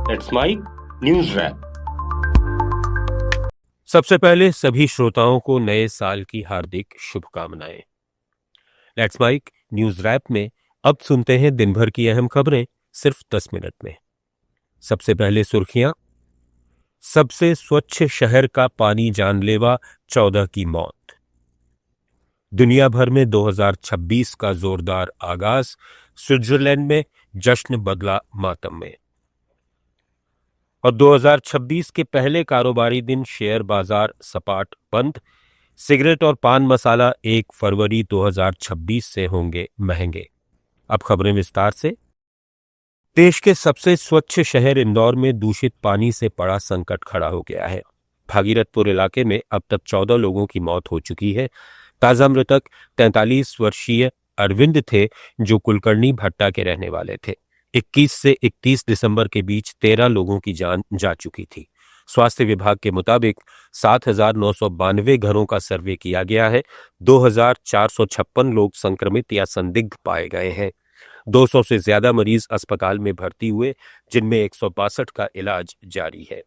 That's my news wrap. सबसे पहले सभी श्रोताओं को नए साल की हार्दिक शुभकामनाएं। लेट्स माइक न्यूज रैप में अब सुनते हैं दिन भर की अहम खबरें सिर्फ 10 मिनट में। सबसे पहले सुर्खियां। सबसे स्वच्छ शहर का पानी जानलेवा, 14 की मौत। दुनिया भर में 2026 का जोरदार आगाज, स्विट्जरलैंड में जश्न बदला मातम में। और 2026 के पहले कारोबारी दिन शेयर बाजार सपाट बंद। सिगरेट और पान मसाला 1 फरवरी 2026 से होंगे महंगे। अब खबरें विस्तार से। देश के सबसे स्वच्छ शहर इंदौर में दूषित पानी से बड़ा संकट खड़ा हो गया है। भागीरथपुर इलाके में अब तक 14 लोगों की मौत हो चुकी है। ताजा मृतक 43 वर्षीय अरविंद थे, जो कुलकर्णी भट्टा के रहने वाले थे। 21 से 31 दिसंबर के बीच 13 लोगों की जान जा चुकी थी। स्वास्थ्य विभाग के मुताबिक 7,992 घरों का सर्वे किया गया है। 2,456 लोग संक्रमित या संदिग्ध पाए गए हैं। 200 से ज्यादा मरीज अस्पताल में भर्ती हुए, जिनमें 162 का इलाज जारी है।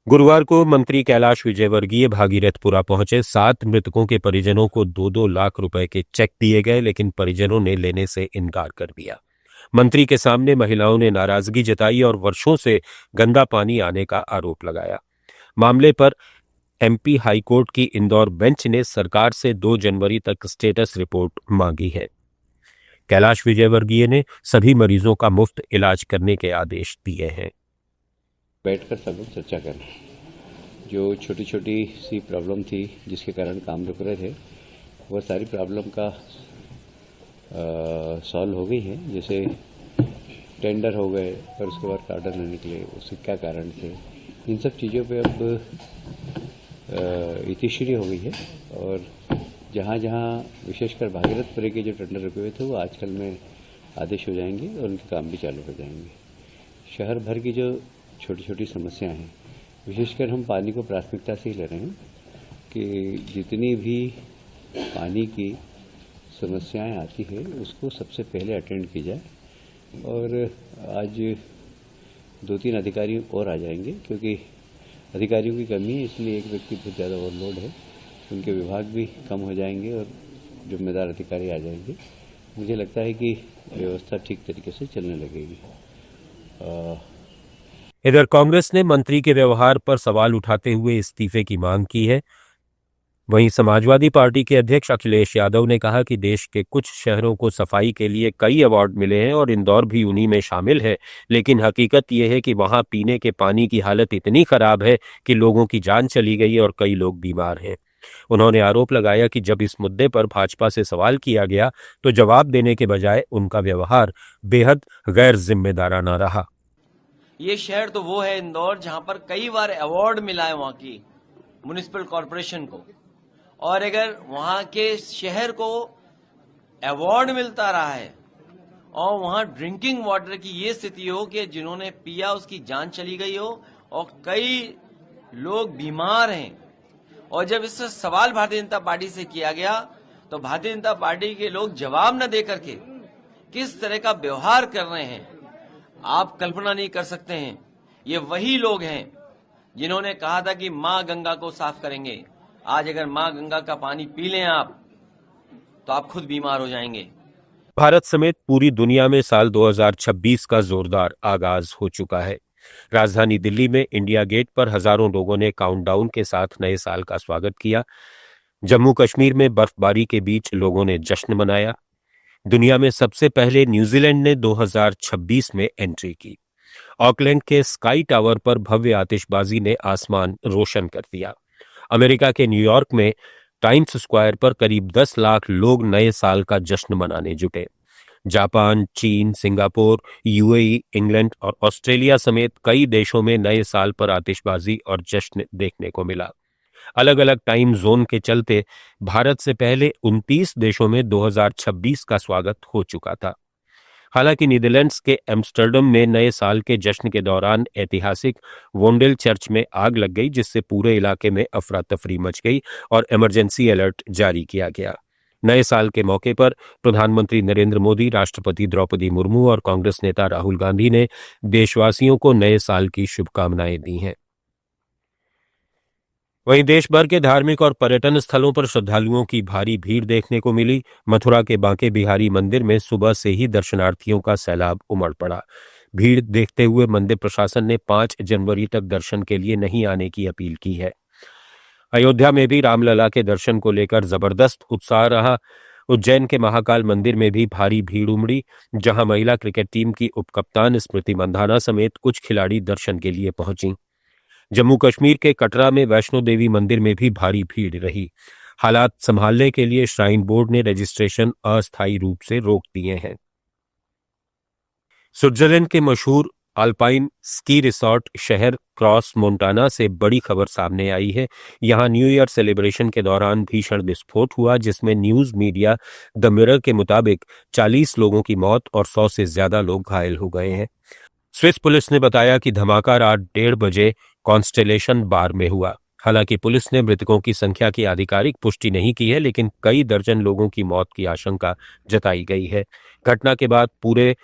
गुरुवार को मंत्री कैलाश विजयवर्गीय भागीरथपुरा पहुंचे। 7 मृतकों के परिजनों को 2-2 लाख रुपए के चेक दिए गए, लेकिन परिजनों ने लेने से इनकार कर दिया। मंत्री के सामने महिलाओं ने नाराजगी जताई और वर्षों से गंदा पानी आने का आरोप लगाया। मामले पर एमपी हाईकोर्ट की इंदौर बेंच ने सरकार से 2 जनवरी तक स्टेटस रिपोर्ट मांगी है। कैलाश विजयवर्गीय ने सभी मरीजों का मुफ्त इलाज करने के आदेश दिए हैं। बैठकर सब लोग चर्चा करें। जो छोटी छोटी सी प्रॉब्लम थी जिसके कारण काम रुक रहे थे, वो सारी प्रॉब्लम का सॉल्व हो गई है। जैसे टेंडर हो गए और उसके बाद ऑर्डर न निकले, उसके क्या कारण थे, इन सब चीज़ों पे अब इतिश्री हो गई है। और जहाँ जहाँ विशेषकर भागीरथपुर के जो टेंडर रुके हुए थे, वो आजकल में आदेश हो जाएंगे और उनके काम भी चालू हो जाएंगे। शहर भर की जो छोटी छोटी समस्याएं हैं, विशेषकर हम पानी को प्राथमिकता से ही ले रहे हैं कि जितनी भी पानी की समस्याएं आती है उसको सबसे पहले अटेंड की जाए। और आज 2-3 अधिकारी और आ जाएंगे, क्योंकि अधिकारियों की कमी है, इसलिए एक व्यक्ति बहुत ज़्यादा ओवरलोड है। उनके विभाग भी कम हो जाएंगे और जिम्मेदार अधिकारी आ जाएंगे। मुझे लगता है कि व्यवस्था ठीक तरीके से चलने लगेगी। इधर कांग्रेस ने मंत्री के व्यवहार पर सवाल उठाते हुए इस्तीफे की मांग की है। वहीं समाजवादी पार्टी के अध्यक्ष अखिलेश यादव ने कहा कि देश के कुछ शहरों को सफाई के लिए कई अवार्ड मिले हैं और इंदौर भी उन्हीं में शामिल है, लेकिन हकीकत यह है कि वहां पीने के पानी की हालत इतनी खराब है कि लोगों की जान चली गई और कई लोग बीमार हैं। उन्होंने आरोप लगाया कि जब इस मुद्दे पर भाजपा से सवाल किया गया तो जवाब देने के बजाय उनका व्यवहार बेहद गैर जिम्मेदाराना रहा। ये शहर तो वो है इंदौर, जहां पर कई बार अवार्ड मिला है वहां की म्युनिसिपल कॉरपोरेशन को। और अगर वहां के शहर को अवार्ड मिलता रहा है और वहां ड्रिंकिंग वाटर की ये स्थिति हो कि जिन्होंने पिया उसकी जान चली गई हो और कई लोग बीमार हैं, और जब इससे सवाल भारतीय जनता पार्टी से किया गया तो भारतीय जनता पार्टी के लोग जवाब न दे करके किस तरह का व्यवहार कर रहे हैं, आप कल्पना नहीं कर सकते हैं। ये वही लोग हैं जिन्होंने कहा था कि मां गंगा को साफ करेंगे। आज अगर मां गंगा का पानी पी लें आप, तो आप खुद बीमार हो जाएंगे। भारत समेत पूरी दुनिया में साल 2026 का जोरदार आगाज हो चुका है। राजधानी दिल्ली में इंडिया गेट पर हजारों लोगों ने काउंटडाउन के साथ नए साल का स्वागत किया। जम्मू कश्मीर में बर्फबारी के बीच लोगों ने जश्न मनाया। दुनिया में सबसे पहले न्यूजीलैंड ने 2026 में एंट्री की। ऑकलैंड के स्काई टावर पर भव्य आतिशबाजी ने आसमान रोशन कर दिया। अमेरिका के न्यूयॉर्क में टाइम्स स्क्वायर पर करीब 10 लाख लोग नए साल का जश्न मनाने जुटे। जापान, चीन, सिंगापुर, यूएई, इंग्लैंड और ऑस्ट्रेलिया समेत कई देशों में नए साल पर आतिशबाजी और जश्न देखने को मिला। अलग अलग टाइम जोन के चलते भारत से पहले 29 देशों में 2026 का स्वागत हो चुका था। हालांकि नीदरलैंड्स के एम्स्टर्डम में नए साल के जश्न के दौरान ऐतिहासिक वोंडेल चर्च में आग लग गई, जिससे पूरे इलाके में अफरा तफरी मच गई और इमरजेंसी अलर्ट जारी किया गया। नए साल के मौके पर प्रधानमंत्री नरेंद्र मोदी, राष्ट्रपति द्रौपदी मुर्मू और कांग्रेस नेता राहुल गांधी ने देशवासियों को नए साल की शुभकामनाएं दी हैं। वहीं देश भर के धार्मिक और पर्यटन स्थलों पर श्रद्धालुओं की भारी भीड़ देखने को मिली। मथुरा के बांके बिहारी मंदिर में सुबह से ही दर्शनार्थियों का सैलाब उमड़ पड़ा। भीड़ देखते हुए मंदिर प्रशासन ने 5 जनवरी तक दर्शन के लिए नहीं आने की अपील की है। अयोध्या में भी रामलला के दर्शन को लेकर जबरदस्त उत्साह रहा। उज्जैन के महाकाल मंदिर में भी भारी भीड़ उमड़ी, जहां महिला क्रिकेट टीम की उपकप्तान स्मृति मंधाना समेत कुछ खिलाड़ी दर्शन के लिए पहुंची। जम्मू कश्मीर के कटरा में वैष्णो देवी मंदिर में भी भारी भीड़ रही। हालात संभालने के लिए श्राइन बोर्ड ने रजिस्ट्रेशन अस्थायी रूप से रोक दिए हैं। स्विट्जरलैंड के मशहूर अल्पाइन स्की रिसॉर्ट शहर क्रॉस मोंटाना से बड़ी खबर सामने आई है। यहां न्यू ईयर सेलिब्रेशन के दौरान भीषण विस्फोट हुआ, जिसमें न्यूज मीडिया द मिरर के मुताबिक 40 लोगों की मौत और 100 से ज्यादा लोग घायल हो गए हैं। स्विस पुलिस ने बताया कि धमाका रात 1:30 बजे कॉन्स्टेलेशन बार में हुआ। हालांकि पुलिस ने मृतकों की संख्या की आधिकारिक पुष्टि नहीं की है, लेकिन कई दर्जन लोगों की मौत की आशंका जताई गई है। घटना के बाद पूरे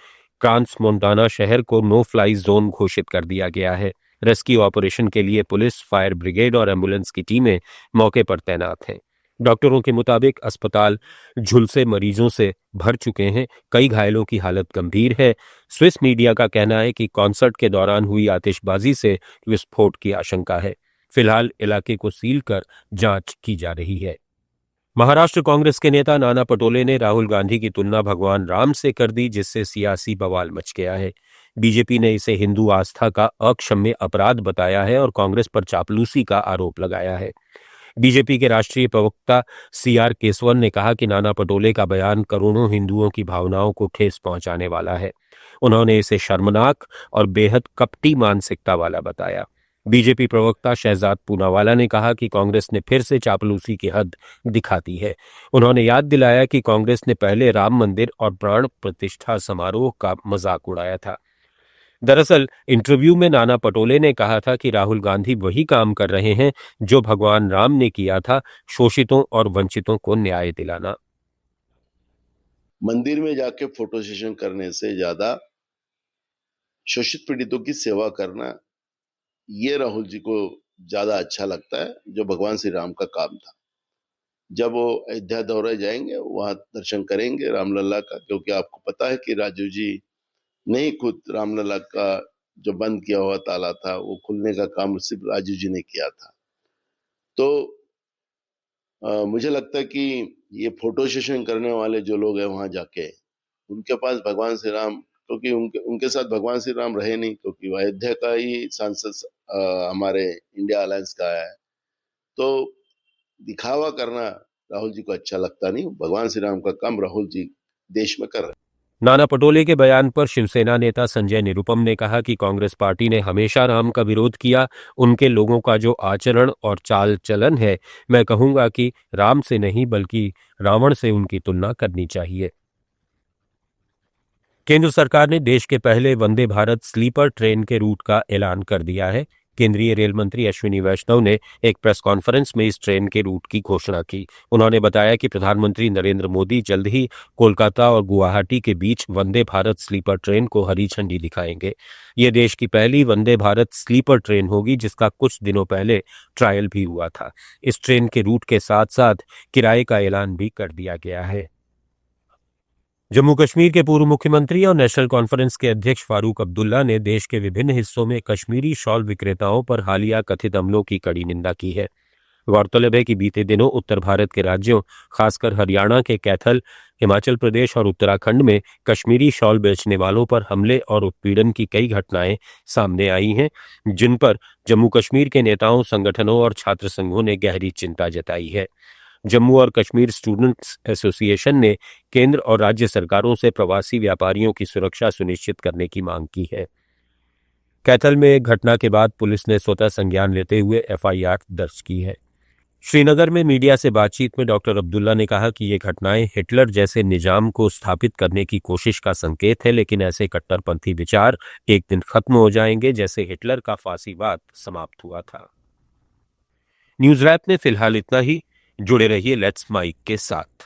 क्रांस मोंटाना शहर को नो फ्लाई जोन घोषित कर दिया गया है। रेस्क्यू ऑपरेशन के लिए पुलिस, फायर ब्रिगेड और एम्बुलेंस की टीमें मौके पर तैनात हैं। डॉक्टरों के मुताबिक अस्पताल झुलसे मरीजों से भर चुके हैं। कई घायलों की हालत गंभीर है। स्विस मीडिया का कहना है कि कॉन्सर्ट के दौरान हुई आतिशबाजी से विस्फोट की आशंका है। फिलहाल इलाके को सील कर जांच की जा रही है। महाराष्ट्र कांग्रेस के नेता नाना पटोले ने राहुल गांधी की तुलना भगवान राम से कर दी, जिससे सियासी बवाल मच गया है। बीजेपी ने इसे हिंदू आस्था का अक्षम्य अपराध बताया है और कांग्रेस पर चापलूसी का आरोप लगाया है। बीजेपी के राष्ट्रीय प्रवक्ता CR केसवन ने कहा कि नाना पटोले का बयान करोड़ों हिंदुओं की भावनाओं को ठेस पहुंचाने वाला है। उन्होंने इसे शर्मनाक और बेहद कपटी मानसिकता वाला बताया। बीजेपी प्रवक्ता शहजाद पूनावाला ने कहा कि कांग्रेस ने फिर से चापलूसी की हद दिखा दी है। उन्होंने याद दिलाया कि कांग्रेस ने पहले राम मंदिर और प्राण प्रतिष्ठा समारोह का मजाक उड़ाया था। दरअसल इंटरव्यू में नाना पटोले ने कहा था कि राहुल गांधी वही काम कर रहे हैं जो भगवान राम ने किया था, शोषितों और वंचितों को न्याय दिलाना। मंदिर में जाके फोटो सेशन करने से ज्यादा शोषित पीड़ितों की सेवा करना, ये राहुल जी को ज्यादा अच्छा लगता है, जो भगवान श्री राम का काम था। जब वो अयोध्या दौरे जाएंगे, वहां दर्शन करेंगे रामलला का, क्योंकि आपको पता है कि राजू जी नहीं खुद रामलला का जो बंद किया हुआ ताला था, वो खुलने का काम सिर्फ राजू जी ने किया था। तो मुझे लगता है कि ये फोटो सेशन करने वाले जो लोग हैं वहां जाके, उनके पास भगवान श्री राम, क्योंकि उनके साथ भगवान श्री राम रहे नहीं, क्योंकि वो अयोध्या का ही सांसद हमारे इंडिया अलायंस का है। तो दिखावा करना राहुल जी को अच्छा लगता नहीं। भगवान श्री राम का काम राहुल जी देश में कर रहे हैं। नाना पटोले के बयान पर शिवसेना नेता संजय निरुपम ने कहा कि कांग्रेस पार्टी ने हमेशा राम का विरोध किया। उनके लोगों का जो आचरण और चाल चलन है, मैं कहूंगा कि राम से नहीं बल्कि रावण से उनकी तुलना करनी चाहिए। केंद्र सरकार ने देश के पहले वंदे भारत स्लीपर ट्रेन के रूट का ऐलान कर दिया है। केंद्रीय रेल मंत्री अश्विनी वैष्णव ने एक प्रेस कॉन्फ्रेंस में इस ट्रेन के रूट की घोषणा की। उन्होंने बताया कि प्रधानमंत्री नरेंद्र मोदी जल्द ही कोलकाता और गुवाहाटी के बीच वंदे भारत स्लीपर ट्रेन को हरी झंडी दिखाएंगे। ये देश की पहली वंदे भारत स्लीपर ट्रेन होगी, जिसका कुछ दिनों पहले ट्रायल भी हुआ था। इस ट्रेन के रूट के साथ साथ किराए का ऐलान भी कर दिया गया है। जम्मू कश्मीर के पूर्व मुख्यमंत्री और नेशनल कॉन्फ्रेंस के अध्यक्ष फारूक अब्दुल्ला ने देश के विभिन्न हिस्सों में कश्मीरी शॉल विक्रेताओं पर हालिया कथित हमलों की कड़ी निंदा की है। गौरतलब है कि बीते दिनों उत्तर भारत के राज्यों, खासकर हरियाणा के कैथल, हिमाचल प्रदेश और उत्तराखंड में कश्मीरी शॉल बेचने वालों पर हमले और उत्पीड़न की कई घटनाएं सामने आई हैं, जिन पर जम्मू कश्मीर के नेताओं, संगठनों और छात्र संघों ने गहरी चिंता जताई है। जम्मू और कश्मीर स्टूडेंट्स एसोसिएशन ने केंद्र और राज्य सरकारों से प्रवासी व्यापारियों की सुरक्षा सुनिश्चित करने की मांग की है। कैथल में एक घटना के बाद पुलिस ने स्वतः संज्ञान लेते हुए FIR दर्ज की है। श्रीनगर में मीडिया से बातचीत में डॉक्टर अब्दुल्ला ने कहा कि ये घटनाएं हिटलर जैसे निजाम को स्थापित करने की कोशिश का संकेत है, लेकिन ऐसे कट्टरपंथी विचार एक दिन खत्म हो जाएंगे, जैसे हिटलर का फांसीवाद समाप्त हुआ था। न्यूज रैप में फिलहाल इतना ही। जुड़े रहिए लेट्स माइक के साथ।